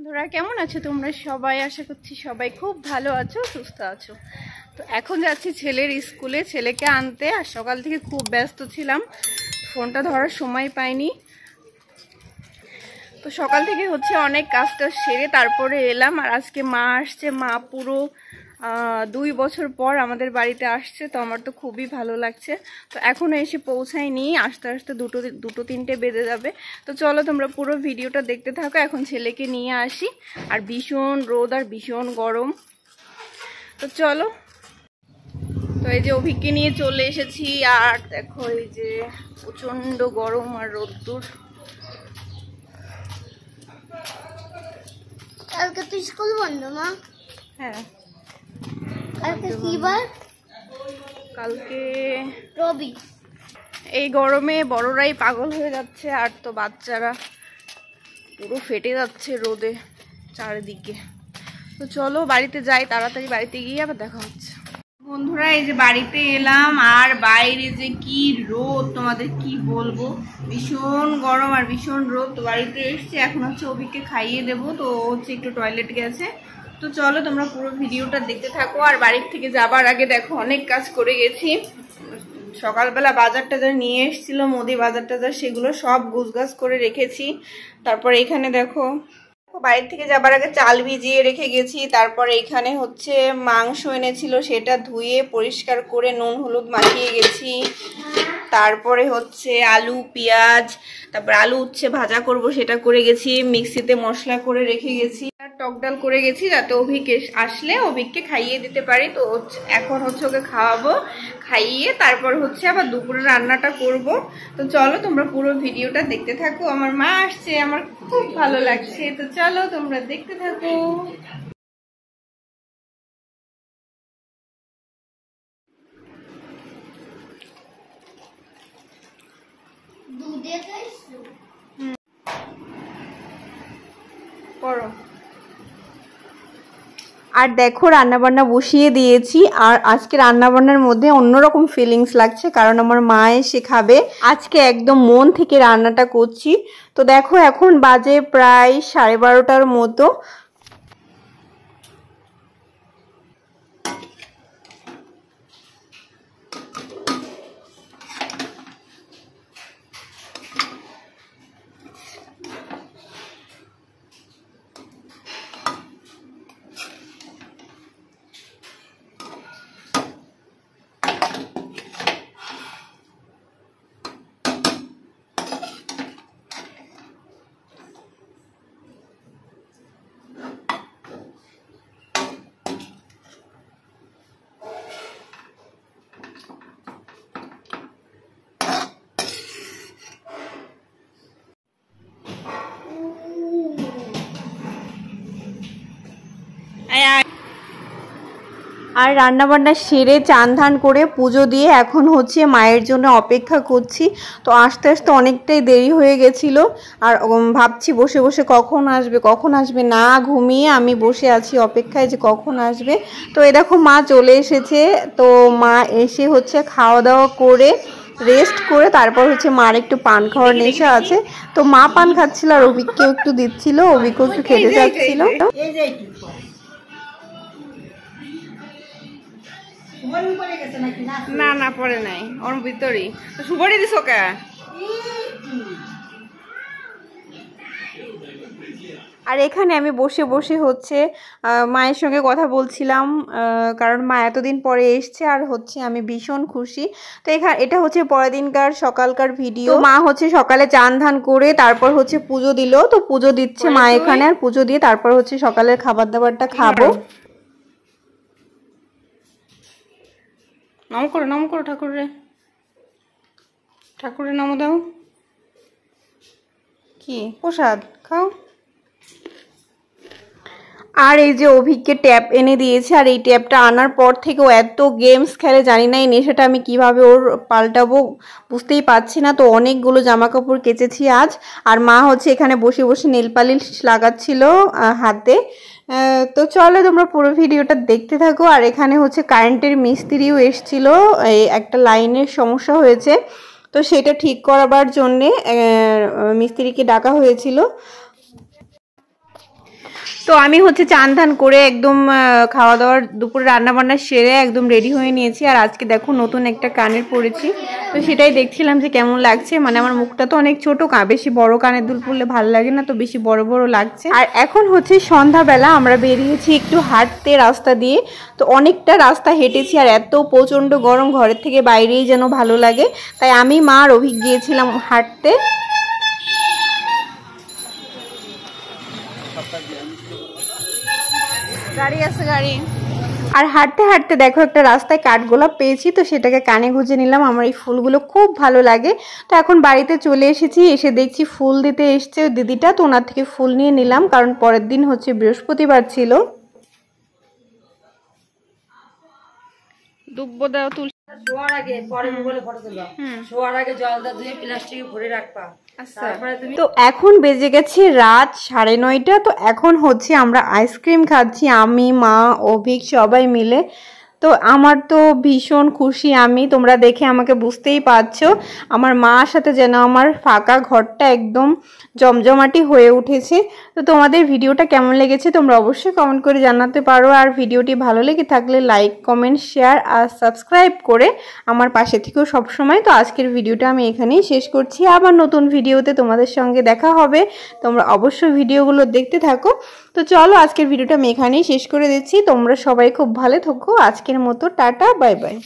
বন্ধুরা কেমন আছো তোমরা সবাই? আশা করছি সবাই খুব ভালো আছো, সুস্থ আছো। তো এখন যাচ্ছি ছেলের স্কুলে, ছেলেকে আনতে। আর সকাল থেকে খুব ব্যস্ত ছিলাম, ফোনটা ধরার সময় পাইনি। তো সকাল থেকে অনেক কাজটা সেরে তারপরে এলাম। আর আজকে মা আসছে, মা পুরো 2 বছর পর আমাদের বাড়িতে আসছে। তো আমার তো খুবই ভালো লাগছে। তো এখনো এসে পৌঁছায়নি, আস্তে আস্তে দুটো তিনটে বেজে যাবে। তো চলো তোমরা পুরো ভিডিওটা দেখতে থাকো। এখন ছেলেকে নিয়ে আসি, আর ভীষণ রোদ আর ভীষণ গরম। তো চলো। তো এই যে অভিককে নিয়ে চলে এসেছি, আর দেখো এই যে প্রচন্ড গরম আর রোদ্দুর। কালকে তো স্কুল বন্ধ মা। হ্যাঁ, কালকে কি বার? কালকে রবি। এই গরমে বড়রাই পাগল হয়ে যাচ্ছে, আর তো বাচ্চারা পুরো ফেটে যাচ্ছে রোদে চারিদিকে। তো চলো বাড়িতে যাই, তাড়াতাড়ি বাড়িতে গিয়ে আবার দেখা হচ্ছে। বন্ধুরা এই যে বাড়িতে এলাম, আর বাইরে যে কি রোদ তোমাদের কি বলবো, ভীষণ গরম আর ভীষণ রোদ। তো বাড়িতে এসছি, এখন অভিককে খাইয়ে দেবো। তো একটু টয়লেট গেছে। তো চলো তোমরা পুরো ভিডিওটা দেখতে থাকো। আর বাড়ির থেকে যাবার আগে দেখো অনেক কাজ করে গেছি। সকালবেলা বাজার টাজার নিয়ে এসেছিল, মুদি বাজার টাজার, সেগুলো সব গুছগাছ করে রেখেছি। তারপর এখানে দেখো বাইরে থেকে যাবার আগে চাল ভিজিয়ে রেখে গেছি। তারপরে এখানে মাংস এনেছিল, সেটা ধুয়ে পরিষ্কার করে নুন হলুদ মাখিয়ে গেছি। তারপরে আলু পেঁয়াজ, তারপর আলু ভাজা করব, সেটা করে গেছি। মিক্সিতে মশলা করে রেখে গেছি। আর টক ডাল করে গেছি, যাতে আসলে অভিককে খাইয়ে দিতে পারি। তো এখন ওকে খাওয়াবো, খাইয়ে তারপর আবার দুপুরে রান্নাটা করব। তো চলো তোমরা পুরো ভিডিওটা দেখতে থাকো। আমার মা আসছে, আমার খুব ভালো লাগছে। তো চলো তোমরা দেখতে থাকো। আর দেখো রান্নাবান্না বসিয়ে দিয়েছি। আর আজকে রান্নাবান্নার মধ্যে অন্যরকম ফিলিংস লাগছে, কারণ আমার মা এসে খাবে। আজকে একদম মন থেকে রান্নাটা করছি। তো দেখো এখন বাজে প্রায় 12:30টার মতো। আর রান্নাবান্না সেরে চান ধান করে পুজো দিয়ে এখন মায়ের জন্য অপেক্ষা করছি। তো আস্তে আস্তে অনেকটাই দেরি হয়ে গেছিলো। আর ভাবছি বসে বসে কখন আসবে, না ঘুমিয়ে আমি বসে আছি অপেক্ষায় যে কখন আসবে। তো এই দেখো মা চলে এসেছে। তো মা এসে খাওয়া দাওয়া করে রেস্ট করে তারপর মার একটু পান খাওয়ার নেশা আছে। তো মা পান খাচ্ছিল, আর অভিককেও একটু দিচ্ছিল, অভিকও একটু খেতে যাচ্ছিল। না না পরে নাই, ওর ভিতরেই তো সুপারি দিস কে। আর এখানে আমি বসে বসে মায়ের সঙ্গে কথা বলছিলাম, কারণ মা এতদিন পরে এসছে। আর আমি ভীষণ খুশি। তো এটা পরের দিনকার সকালকার ভিডিও। মা সকালে চান ধান করে তারপর পুজো দিল। তো পুজো দিচ্ছে মা এখানে, আর পুজো দিয়ে তারপর সকালের খাবার দাবারটা খাবো। নম করো ঠাকুরের নাম দাও। কি প্রসাদ খাও। আর এই যে অভিককে ট্যাপ এনে দিয়েছে। আর এই ট্যাপটা আনার পর থেকে ও এত গেমস খেলে, জানি না এই নেশাটা আমি কিভাবে ওর পাল্টাবো বুঝতেই পারছি না। তো অনেকগুলো জামা কাপড় কেচেছি আজ। আর মা এখানে বসে বসে নেল পালিশ লাগাচ্ছিল হাতে। তো চলো তোমরা পুরো ভিডিওটা দেখতে থাকো। আর এখানে কারেন্টের মিস্ত্রিও এসেছিল, একটা লাইনের সমস্যা হয়েছে, তো সেটা ঠিক করাবার জন্যে মিস্ত্রিকে ডাকা হয়েছিল। তো আমি হচ্ছে চান ধান করে একদম খাওয়া দাওয়ার দুপুরে রান্না বান্না সেরে একদম রেডি হয়ে নিয়েছি। আর আজকে দেখো নতুন একটা কানের পরেছি, তো সেটাই দেখছিলাম যে কেমন লাগছে। মানে আমার মুখটা তো অনেক ছোট, বেশি বড় কানের দুল পরলে ভালো লাগে না, তো বেশি বড় বড় লাগছে। আর এখন হচ্ছে সন্ধ্যাবেলা, আমরা বেরিয়েছি একটু হাঁটতে রাস্তা দিয়ে। তো অনেকটা রাস্তা হেঁটেছি আর এত প্রচণ্ড গরম, ঘরের থেকে বাইরেই যেন ভালো লাগে। তাই আমি মা আর অভিক গিয়েছিলাম হাঁটতে। গাড়ি আছে গাড়ি। আর হাঁটতে হাঁটতে দেখো একটা রাস্তায় কাঠগোলাপ পেয়েছি, তো সেটাকে কানে গুঁজে নিলাম। আমার এই ফুলগুলো খুব ভালো লাগে। তো এখন বাড়িতে চলে এসেছি, এসে দেখছি ফুল দিতে এসছে ওই দিদিটা, তো ওনার থেকে ফুল নিয়ে নিলাম, কারণ পরের দিন হচ্ছে বৃহস্পতিবার ছিল। দুব্বো দাও তুলসী শোয়ার আগে পরে মোবাইলে ফটো তুলবা, শোয়ার আগে জলটা ধুয়ে প্লাস্টিকে ভরে রাখবা। তো এখন বেজে গেছে রাত 9:30। তো এখন হচ্ছে আমরা আইসক্রিম খাচ্ছি, আমি মা অভিক সবাই মিলে। তো আমার তো ভীষণ খুশি আমি, তোমরা দেখে আমাকে বুঝতেই পারছো। আমার মার সাথে যেন আমার ফাঁকা ঘরটা একদম জমজমাটি হয়ে উঠেছে। তো তোমাদের ভিডিওটা কেমন লেগেছে তোমরা অবশ্যই কমেন্ট করে জানাতে পারো। আর ভিডিওটি ভালো লেগে থাকলে লাইক কমেন্ট শেয়ার আর সাবস্ক্রাইব করে আমার পাশে থেকেও সবসময়। তো আজকের ভিডিওটা আমি এখানেই শেষ করছি, আবার নতুন ভিডিওতে তোমাদের সঙ্গে দেখা হবে। তোমরা অবশ্যই ভিডিওগুলো দেখতে থাকো। তো চলো আজকের ভিডিওটা আমি এখানেই শেষ করে দিচ্ছি। তোমরা সবাই খুব ভালো থাকো। আজকের মতো টাটা, বাই বাই।